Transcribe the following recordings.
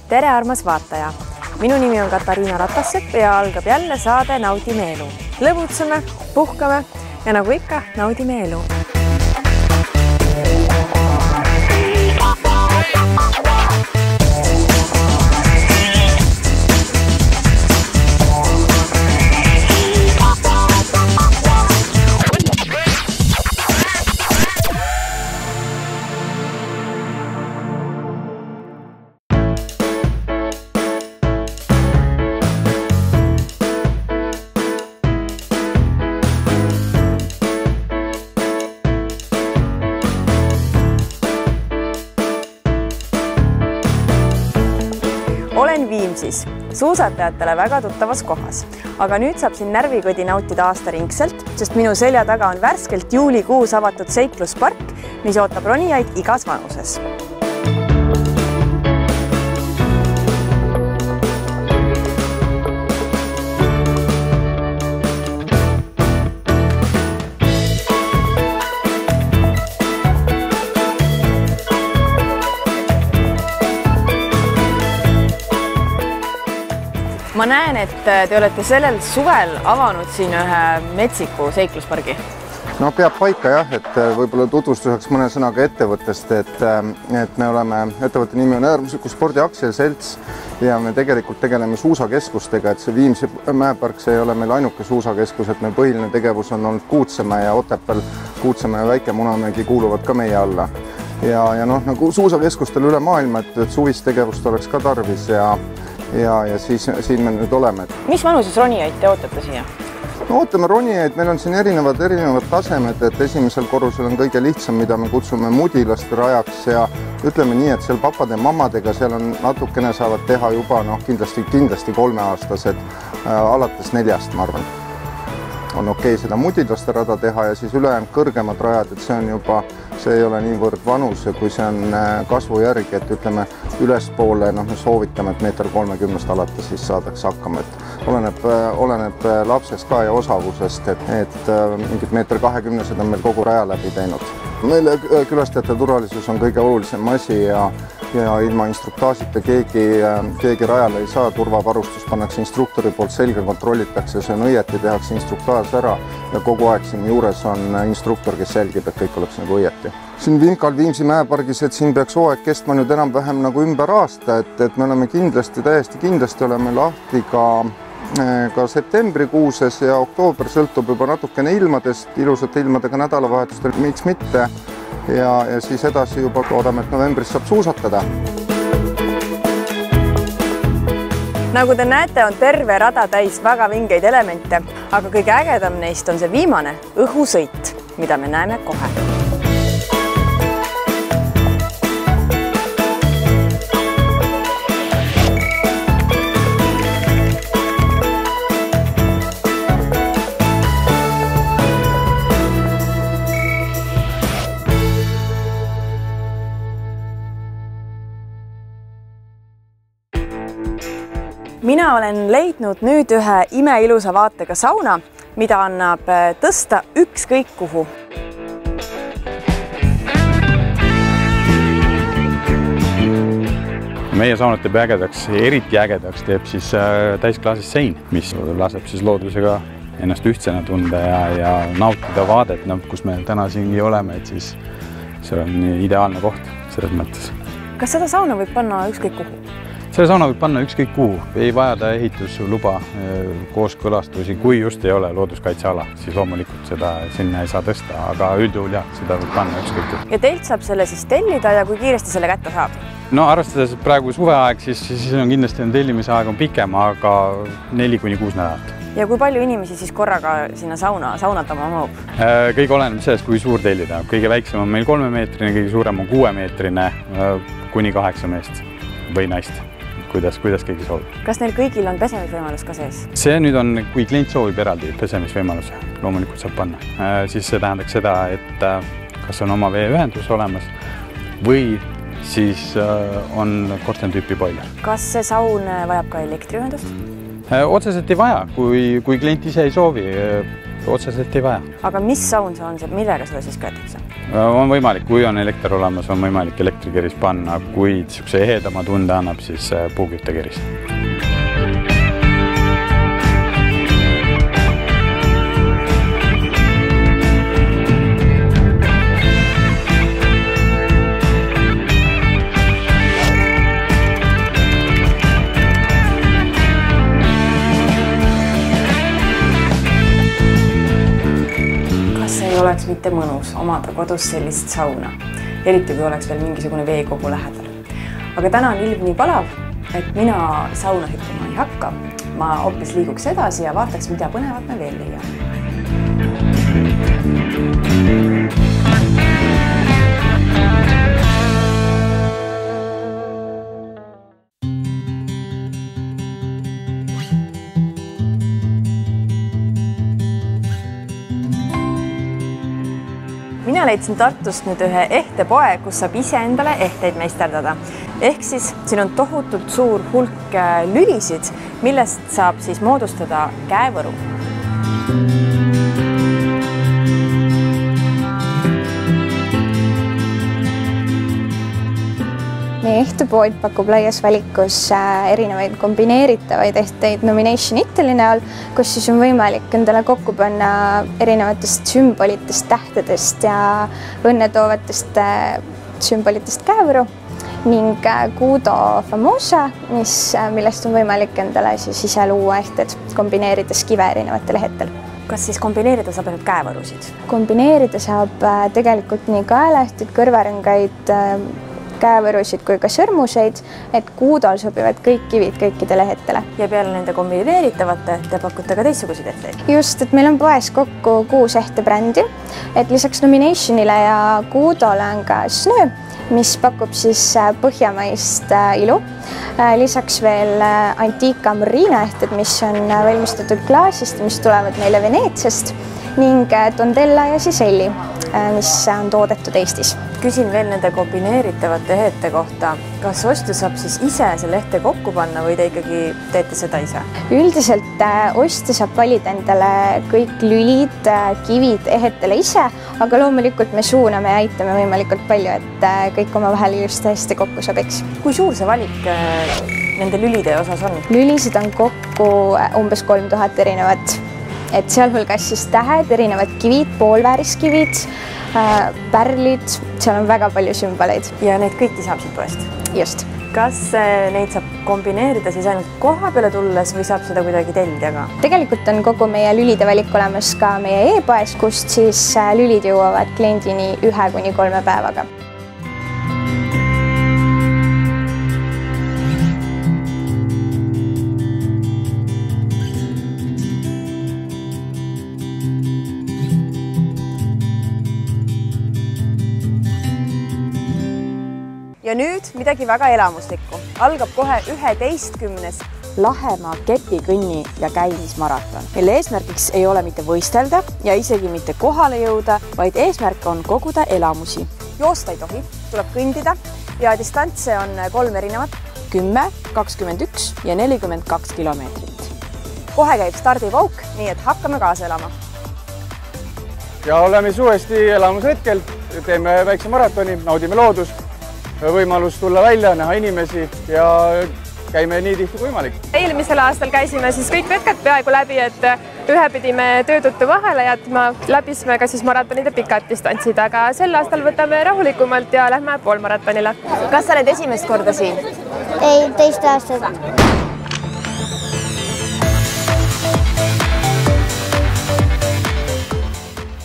Tere, armas vaataja! Minu nimi on Katariina Ratassepp ja algab jälle saade Naudime elu. Lõbutseme, puhkame ja nagu ikka, naudime elu. Olen Viimsis, suusatajatele väga tuttavas kohas, aga nüüd saab siin närvikodi nautida aastaringselt, sest minu selja taga on värskelt juulikuus avatud seikluspark, mis ootab ronijaid igas vanuses. Ma näen, et te olete sellel suvel avanud siin ühe metsiku seikluspargi. No peab paika jah, et võib-olla tutvustuseks mõne sõnaga ettevõttest, et me oleme, ettevõtte nimi on Äärmusliku spordi aktsiaselts ja me tegelikult tegeleme suusakeskustega, et see Viimsi mäepark, see ei ole meil ainuke suusakeskus, et meil põhiline tegevus on olnud Kuutsemäe ja Otepääl Kuutsemäe ja Väike-Munamägi kuuluvad ka meie alla. Ja nagu suusakeskustel üle maailma, et suvist tegevust oleks ka tarvis ja siis siin me nüüd oleme. Mis vanuses ronijaid te ootate siia? No ootame ronijaid, meil on siin erinevad tasemed, et esimesel korrusel on kõige lihtsam, mida me kutsume mudilaste rajaks ja ütleme nii, et seal papade ja mammadega seal on natukene saavad teha juba kindlasti 3-aastased, alates 4-st, ma arvan. On okei seda mudilaste rada teha ja siis ülejäänud kõrgemad rajad, et see on juba, see ei ole niivõrd vanus, kui see on kasvu järgi, et ütleme ülespoole, me soovitame, et 1,30 m alates siis saadakse hakkama, et oleneb lapsest ka ja osavusest, et mingid 1,20 m on meil kogu raja läbi teinud. Meile külastajate turvalisus on kõige olulisem asi ja ilma instruktaažita keegi rajale ei saa, turvavarustus pannakse instruktori poolt selga, kontrollitakse, see on õieti, tehakse instruktaaž ära ja kogu aeg siin juures on instruktor, kes jälgib, et kõik oleks nagu õieti. Siin Vimkal Viimsi mäepargis, et siin peaks hooaeg kestma nüüd enam-vähem nagu ümber aasta, et me oleme täiesti kindlasti oleme lahti ka septembrikuuses ja oktoober sõltub juba natukene ilmadest, ilusate ilmadega nädalavahetustel, miks mitte. Ja siis edasi juba loodame, et novembris saab suusatada. Nagu te näete, on terve rada täis väga vingeid elemente, aga kõige ägedam neist on see viimane õhusõit, mida me näeme kohe. Mina olen leidnud nüüd ühe imeilusa vaatega sauna, mida annab tõsta ükskõik kuhu. Meie saunat teeb ägedaks, eriti ägedaks teeb siis täisklaasis sein, mis laseb siis loodusega ennast ühtsena tunda ja nautida vaadet, kus me täna siingi oleme, et siis see on ideaalne koht selles mõttes. Kas seda sauna võib panna ükskõik kuhu? Selle sauna võib panna ükskõik kuhu, ei vajada ehitusluba, kooskõlastusi, kui just ei ole looduskaitseala, siis loomulikult seda sinna ei saa tõsta, aga üldjuhul jah, seda võib panna ükskõik kuhu. Ja teilt saab selle siis tellida ja kui kiiresti selle kätte saab? No arvestades praegu suveaeg, siis on kindlasti tellimise aeg on pikem, aga 4–6 nädalat. Ja kui palju inimesi siis korraga sinna saunatama mahub? Kõige oleneb sellest, kui suur tellida. Kõige väiksem on meil 3-meetrine, kõige suurem on 6-meetrine kuni 8 meest või naist. Kuidas keegi soovib. Kas neil kõigil on pesemisvõimalus ka sees? See nüüd on, kui klient soovib eraldi pesemisvõimaluse, loomulikult saab panna. Siis see tähendaks seda, et kas on oma veeühendus olemas või siis on korstentüüpi boiler. Kas see saun vajab ka elektriühendust? Otseselt ei vaja, kui klient ise ei soovi otseselt ei vaja. Aga mis saun see on, millega seda siis köetakse? On võimalik, kui on elekter olemas, on võimalik elektrikeris panna, kui niisuguse ehedama tunde annab, siis puuküttekeris. Oleks mitte mõnus omada kodus sellist sauna, eriti kui oleks veel mingisugune veekogu lähedal. Aga täna on ilm nii palav, et mina sauna hüppama ei hakka. Ma hoopis liiguks edasi ja vaataks, mida põnevat me veel leiame. Mina leidsin Tartust nüüd ühe ehtepoe, kus saab ise endale ehteid meisterdada. Ehk siis siin on tohutult suur hulk lülisid, millest saab siis moodustada käevõru. Meie ehtepood pakub laias valikus erinevaid kombineeritavaid ehteid Nomination Italy näol, kus siis on võimalik endale kokku panna erinevatest sümbolitest, tähtedest ja õnnetoovatest sümbolitest käevõru ning Gudo Famosa, millest on võimalik endale siis ise luua ehted, kombineerides kive erinevatel ehetel. Kas siis kombineerida saab ainult käevõrusid? Kombineerida saab tegelikult nii kaelaehteid, kõrvarõngaid, käevõrusid kui ka sõrmuseid, et Gudol sobivad kõik kivid kõikidele ehetele. Ja peale nende kombineeritavate te pakute ka teistsuguseid ehteid? Just, et meil on poes kokku 6 ehtebrändi, et lisaks Nominationile ja Gudole on ka Snö, mis pakub siis põhjamaist ilu. Lisaks veel Antica Marina ehted, mis on valmistatud klaasist, mis tulevad meile Veneetsiast ning Tondella ja Siselli, mis on toodetud Eestis. Küsin veel nende kombineeritavate ehete kohta. Kas ostja saab siis ise selle ehte kokku panna või te ikkagi teete seda ise? Üldiselt ostja saab valida endale kõik lülid, kivid ehetele ise, aga loomulikult me suuname ja aitame võimalikult palju, et kõik omavahel just hästi kokku sobiks. Kui suur see valik nende lülide osas on? Lülisid on kokku umbes 3000 erinevat, et sealhulgas siis tähed, erinevad kivid, poolvääriskivid, pärlid, seal on väga palju sümboleid. Ja need kõiki saab siit poest? Just. Kas neid saab kombineerida siis ainult koha peale tulles või saab seda kuidagi tellida ka? Tegelikult on kogu meie lülide valik olemas ka meie e-poes, kust siis lülid jõuavad kliendini 1 kuni 3 päevaga. Ja nüüd midagi väga elamuslikku. Algab kohe 11. Lahemaa kepikõnni ja käimismaraton, mille eesmärgiks ei ole mitte võistelda ja isegi mitte kohale jõuda, vaid eesmärk on koguda elamusi. Joosta ei tohi, tuleb kõndida ja distantse on 3 erinevat, 10, 21 ja 42 kilomeetrit. Kohe käib stardipauk, nii et hakkame kaasa elama. Ja oleme uuesti elamushetkel, teeme väikse maratoni, naudime loodust. Võimalus tulla välja, näha inimesi ja käime nii tihti kui võimalik. Eelmisel aastal käisime siis kõik vetkad peaaegu läbi, et ühe pidime töö tõttu vahele jätma, läbisime ka siis maratonide pikad distantsid, aga sel aastal võtame rahulikumalt ja lähme poolmaratonile. Kas sa oled esimest korda siin? Ei, 2 aastat.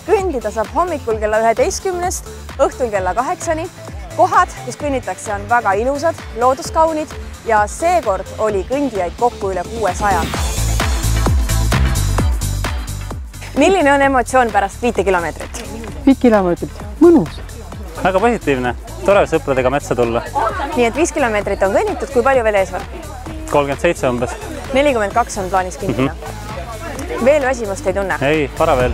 Kõndida saab hommikul kella 11, õhtul kella 8. Kohad, kus kõnnitakse, on väga ilusad, looduskaunid ja seekord oli kõndijaid kokku üle 600. Milline on emotsioon pärast 5 kilomeetrit? 5 kilomeetrit, mõnus. Väga positiivne, tore sõpradega metsa tulla. Nii et 5 kilomeetrit on kõnnitud, kui palju veel ees on? 37 umbes. 42 on plaanis kõndida. Veel väsimust ei tunne? Ei, vara veel.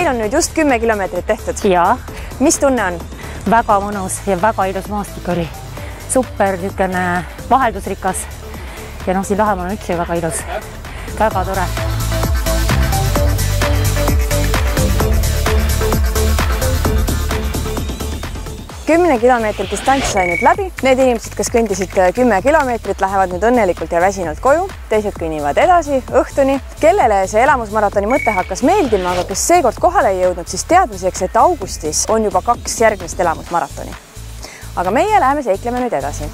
teil on nüüd just 10 kilomeetrit tehtud. Jaa. Mis tunne on? Väga mõnus ja väga ilus maastik oli. Super, niisugune vaheldusrikas. Ja noh, siin Lahemaal on üldse väga ilus. Väga tore. Kümne kilomeetrit distants sai nüüd läbi. Need inimesed, kes kõndisid 10 kilomeetrit, lähevad nüüd õnnelikult ja väsinult koju. Teised kõnnivad edasi õhtuni. Kellele see elamusmaratoni mõte hakkas meeldima, aga kes seekord kohale ei jõudnud, siis teadmiseks, et augustis on juba 2 järgmist elamusmaratoni. Aga meie läheme seikleme nüüd edasi.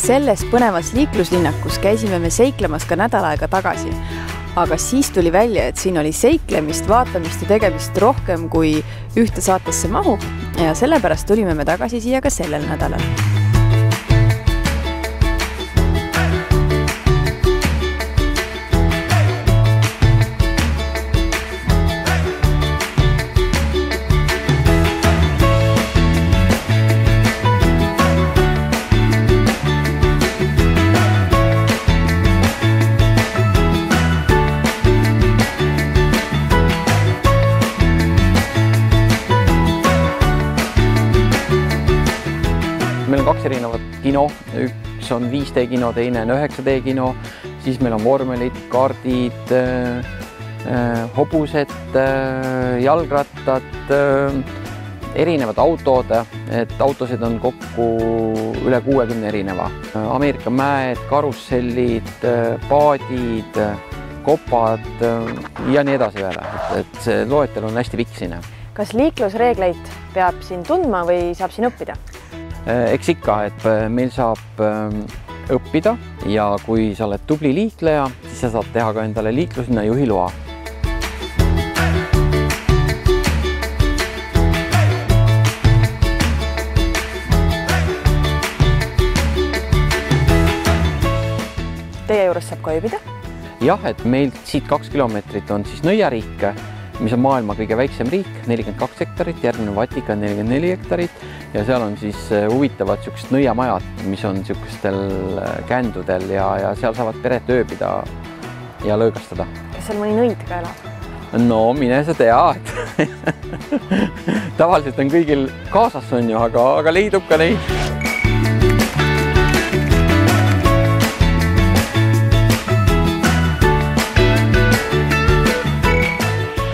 Selles põnevas liikluslinnakus käisime me seiklemas ka nädal aega tagasi. Aga siis tuli välja, et siin oli seiklemist, vaatamist ja tegemist rohkem kui ühte saatesse mahub ja sellepärast tulime me tagasi siia ka sellel nädalal. Meil on 2 erinevat kino, üks on 5D kino, teine on 9D kino, siis meil on vormelid, kaardid, hobused, jalgrattad, erinevad autod, et autosid on kokku üle 60 erineva. Ameerika mäed, karussellid, paadid, kopad ja nii edasi veel, et see loetel on hästi piksine. Kas liiklusreegleid peab siin tundma või saab siin õppida? Eks ikka, et meil saab õppida ja kui sa oled tubli liikleja, siis sa saad teha ka endale liikluslinna juhi loa. Teie juures saab ka ööbida? Jah, et meil siit 2 kilomeetrit on siis Nõiariik, mis on maailma kõige väiksem riik, 42 hektarit, järgmine Vatikan 44 hektarit ja seal on siis huvitavad niisugused nõiamajad, mis on niisugustel kändudel ja seal saavad peret ööbida ja lõõgastada. Kas seal mõni nõid ka elab? No mine sa tea, tavaliselt on kõigil kaasas on ju, aga leidub ka neid.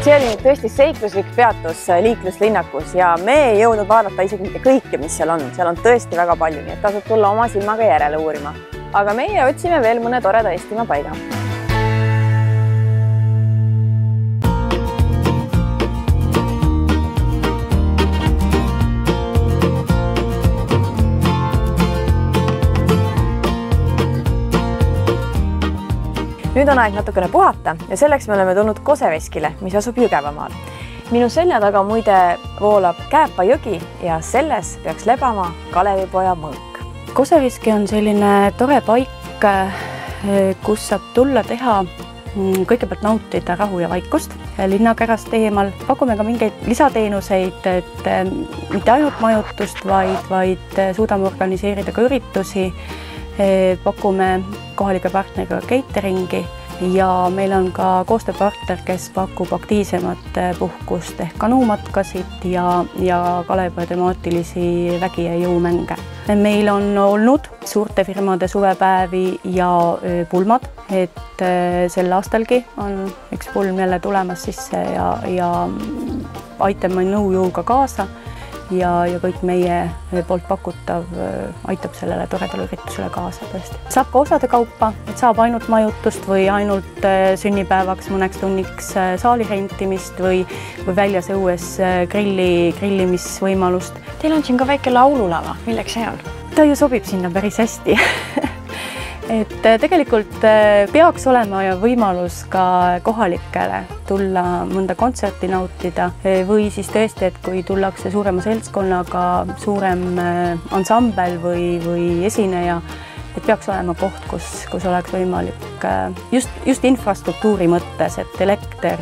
See oli tõesti seikluslik peatus liikluslinnakus ja me ei jõudnud vaadata isegi mitte kõike, mis seal on. Seal on tõesti väga palju, nii et tasub tulla oma silmaga järele uurima. Aga meie otsime veel mõne toreda Eestimaa paiga. Nüüd on aeg natukene puhata ja selleks me oleme tulnud Koseveskile, mis asub Jõgevamaal. Minu selja taga muide voolab Kääpa jõgi ja selles peaks lebama Kalevipoja mõõk. Koseveski on selline tore paik, kus saab tulla teha kõigepealt nautida rahu ja vaikust linnakärast eemal. Pakume ka mingeid lisateenuseid, et mitte ainult majutust, vaid suudame organiseerida ka üritusi. Pakume kohalike partneriga cateringi ja meil on ka koostööpartner, kes pakub aktiivsemat puhkust ehk kanuumatkasid ja Kalevipoja temaatilisi vägi- ja jõumänge. Meil on olnud suurte firmade suvepäevi ja pulmad, et sel aastalgi on üks pulm jälle tulemas sisse ja aitame nõujõuga kaasa. Ja kõik meie poolt pakutav aitab sellele toredale üritusele kaasa tõesti. Saab ka osade kaupa, et saab ainult majutust või ainult sünnipäevaks mõneks tunniks saali rentimist või väljas õues grillimisvõimalust. Teil on siin ka väike laululava, milleks see on? Ta ju sobib sinna päris hästi. et tegelikult peaks olema võimalus ka kohalikele tulla mõnda kontserti nautida või siis tõesti, et kui tullakse suurema seltskonnaga, suurem ansambel või esineja, et peaks olema koht, kus oleks võimalik just infrastruktuuri mõttes, et elekter,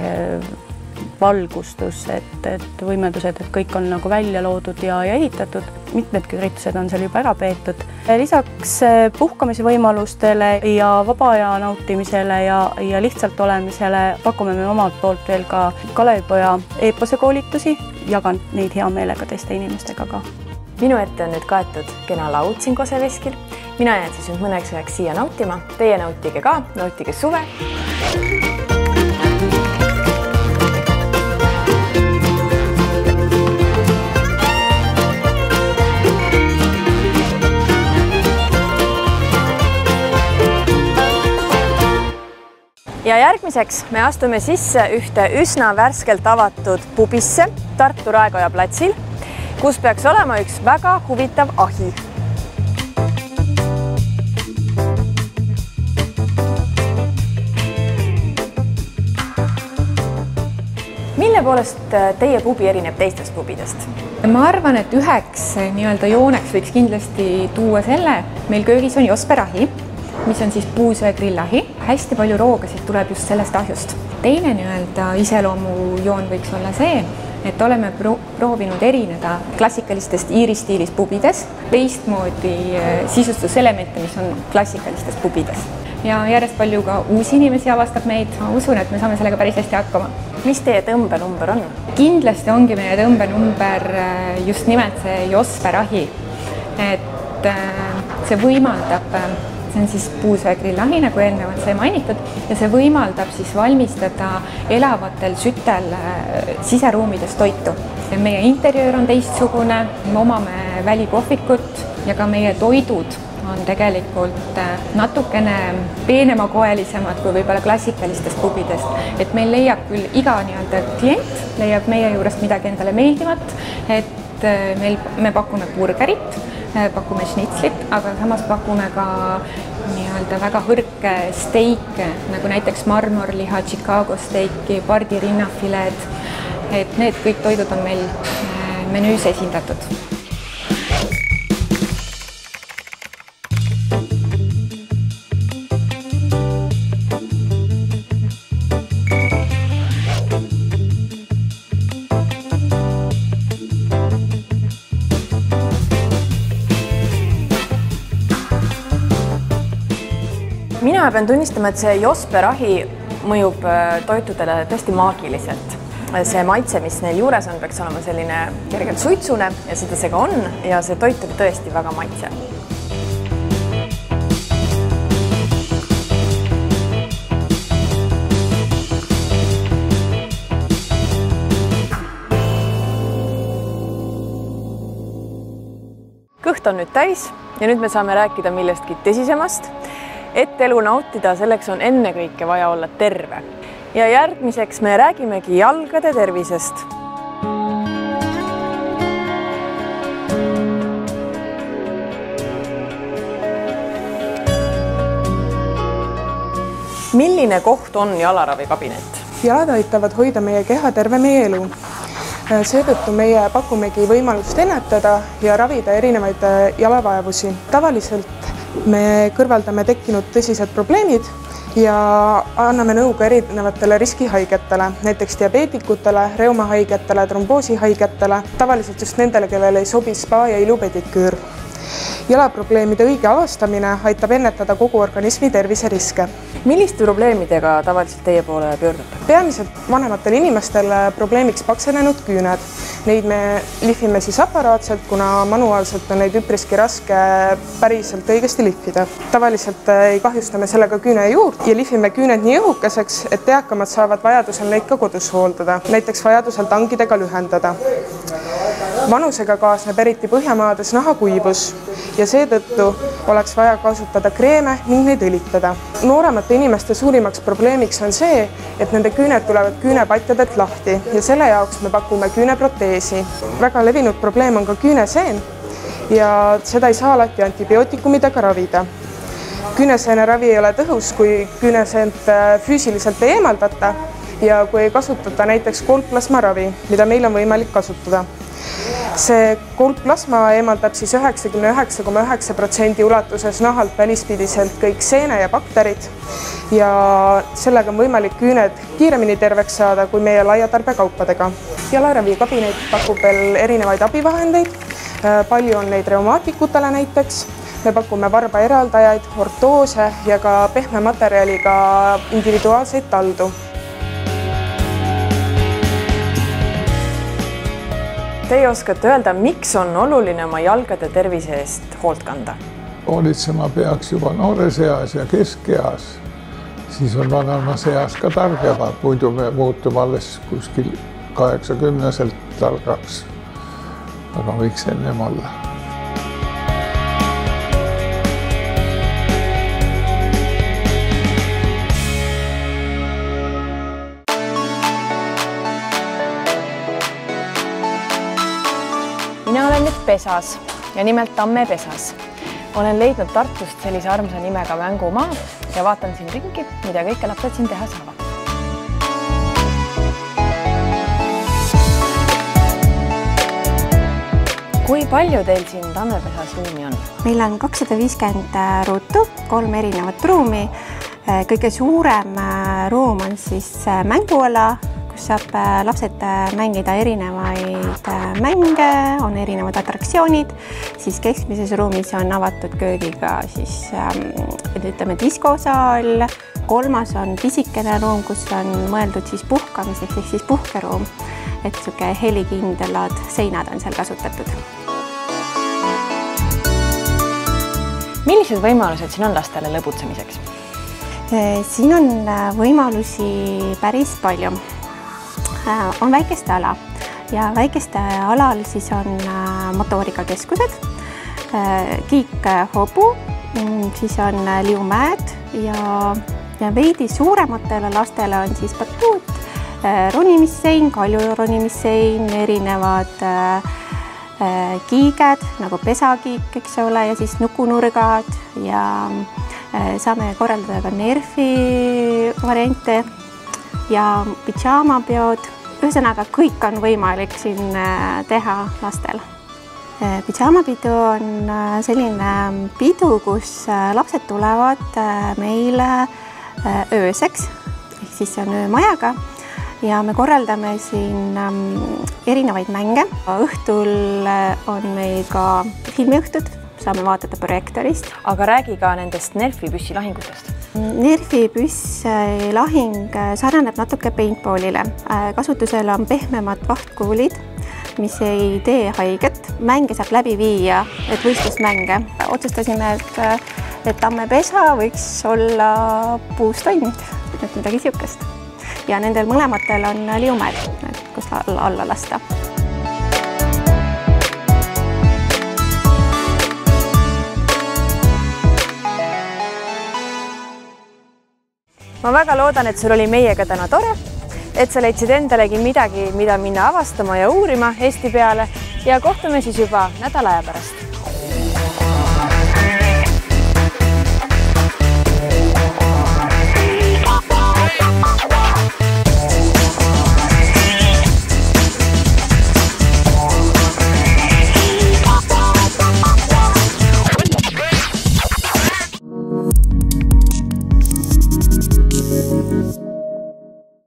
valgustus, et võimendused, et kõik on nagu välja loodud ja ehitatud. Mitmedki üritused on seal juba ära peetud. Lisaks puhkamise võimalustele ja vaba aja nautimisele ja lihtsalt olemisele pakume me omalt poolt veel ka Kalevipoja eepose koolitusi. Jagan neid hea meelega teiste inimestega ka. Minu ette on nüüd kaetud kena laud siin Koseveskil. Mina jään siis nüüd mõneks ajaks siia nautima. Teie nautige ka, nautige suve. Ja järgmiseks me astume sisse ühte üsna värskelt avatud pubisse Tartu Raekoja platsil, kus peaks olema üks väga huvitav ahi. Mille poolest teie pubi erineb teistest pubidest? Ma arvan, et üheks jooneks võiks kindlasti tuua selle, meil köögis on Josper ahi, mis on siis puusöe grillahi. Hästi palju roogasid tuleb just sellest ahjust. Teine iseloomujoon võiks olla see, et oleme proovinud erineda klassikalistest iiristiilis pubides, teistmoodi sisustuselemente, mis on klassikalistes pubides. Ja järjest palju ka uusi inimesi avastab meid. Ma usun, et me saame sellega päris hästi hakkama. Mis teie tõmbenumber on? Kindlasti ongi meie tõmbenumber just nimelt see Josper ahi. Et see võimaldab, see on siis puusöe grillahi, nagu eelnevalt sai mainitud, ja see võimaldab siis valmistada elavatel sütel siseruumides toitu. Meie interjöör on teistsugune, me omame välikohvikut ja ka meie toidud on tegelikult natukene peenemakoelisemad kui võib-olla klassikalistest pubidest. Et meil leiab küll iga klient, leiab meie juurest midagi endale meeldivat, et me pakume burgerit, pakume šnitzlit, aga samas pakume ka väga hõrke steike, nagu näiteks marmorliha, Chicago steiki, pardi rinnafileed. Et need kõik toidud on meil menüüs esindatud. Mina pean tunnistama, et see Josper ahi mõjub toitudele tõesti maagiliselt. See maitse, mis neil juures on, peaks olema selline kergelt suitsune ja seda see ka on ja see toit on tõesti väga maitse. Kõht on nüüd täis ja nüüd me saame rääkida millestki tõsisemast. Et elu nautida, selleks on ennekõike vaja olla terve. Ja järgmiseks me räägimegi jalgade tervisest. Milline koht on jalaravikabinett? Jalad aitavad hoida meie keha terve meie elu. Seetõttu meie pakumegi võimalust ennetada ja ravida erinevaid jalavaevusi. Tavaliselt me kõrvaldame tekkinud tõsised probleemid ja anname nõu ka erinevatele riskihaigetele, näiteks diabeetikutele, reumahaigetele, tromboosihaigetele, tavaliselt just nendele, kellele ei sobi spa ja ilupediküür. Jalaprobleemide õige avastamine aitab ennetada kogu organismi terviseriske. Milliste probleemidega tavaliselt teie poole pöördute? Peamiselt vanematel inimestel probleemiks paksenenud küüned. Neid me lihvime siis aparaatselt, kuna manuaalselt on neid üpriski raske päriselt õigesti lihvida. Tavaliselt ei kahjustame sellega küünejuurt ja lihvime küüned nii õhukeseks, et eakamad saavad vajadusel neid ka kodus hooldada, näiteks vajadusel tangidega lühendada. Vanusega kaasneb eriti Põhjamaades nahakuivus ja seetõttu oleks vaja kasutada kreeme ning neid õlitada. Nooremate inimeste suurimaks probleemiks on see, et nende küüned tulevad küünepatjadelt lahti ja selle jaoks me pakume küüneproteesi. Väga levinud probleem on ka küüneseen ja seda ei saa alati antibiootikumidega ravida. Küüneseeneravi ei ole tõhus, kui küüneseent füüsiliselt ei eemaldata ja kui ei kasutata näiteks koldplasmaravi, mida meil on võimalik kasutada. See koldplasma eemaldab siis 99,9% ulatuses nahalt välispidiselt kõik seene ja bakterid ja sellega on võimalik küüned kiiremini terveks saada kui meie laiatarbekaupadega. Jalaravikabinett pakub veel erinevaid abivahendeid, palju on neid reumaatikutele näiteks. Me pakume varbaeraldajaid, ortoose ja ka pehme materjaliga individuaalseid taldu. Teie oskate öelda, miks on oluline oma jalgade tervise eest hoolt kanda? Hoolitsema peaks juba noores eas ja keskeas, siis on vanemas eas ka targemad, muidu me muutume alles kuskil 80-selt targaks, aga võiks ennem olla. Mina olen nüüd pesas ja nimelt Tamme pesas. Olen leidnud Tartust sellise armsa nimega mängumaa ja vaatan siin ringi, mida kõike lapsed siin teha saavad. Kui palju teil siin Tamme pesas ruumi on? Meil on 250 ruutu, 3 erinevat ruumi. Kõige suurem ruum on siis mänguala, kus saab lapsed mängida erinevaid mänge, on erinevad atraktsioonid, siis keskmises ruumis on avatud köögiga siis ütleme diskosaal, 3. on pisikene ruum, kus on mõeldud siis puhkamiseks ehk siis puhkeruum, et niisugune helikindlad seinad on seal kasutatud. Millised võimalused siin on lastele lõbutsemiseks? Siin on võimalusi päris palju. On väikeste ala ja väikeste alal siis on motoorikakeskused, kiikhobu, siis on liumäed ja veidi suurematele lastele on siis batuut, ronimissein, kaljuronimисsein, erinevad kiiged nagu pesakiik, eks ole, ja siis nukunurgad ja saame korraldada ka nerfi variante ja pidžaamapeod. Ühesõnaga, kõik on võimalik siin teha lastel. Pidžaamapidu on selline pidu, kus lapsed tulevad meile ööseks, ehk siis see on öömajaga ja me korraldame siin erinevaid mänge. Õhtul on meil ka filmiõhtud, saame vaadata projektorist. Aga räägi ka nendest Nerfi-püssi lahingutest. Nerfi-püssi lahing sarnaneb natuke paintballile. Kasutusel on pehmemad vahtkuulid, mis ei tee haiget. Mänge saab läbi viia, et võistlusmänge. Otsustasime, et Tamme pesa võiks olla puustond, et midagi siukest. Ja nendel mõlematel on liumed, kus alla lasta. Ma väga loodan, et sul oli meiega täna tore, et sa leidsid endalegi midagi, mida minna avastama ja uurima Eesti peale ja kohtume siis juba nädala aja pärast.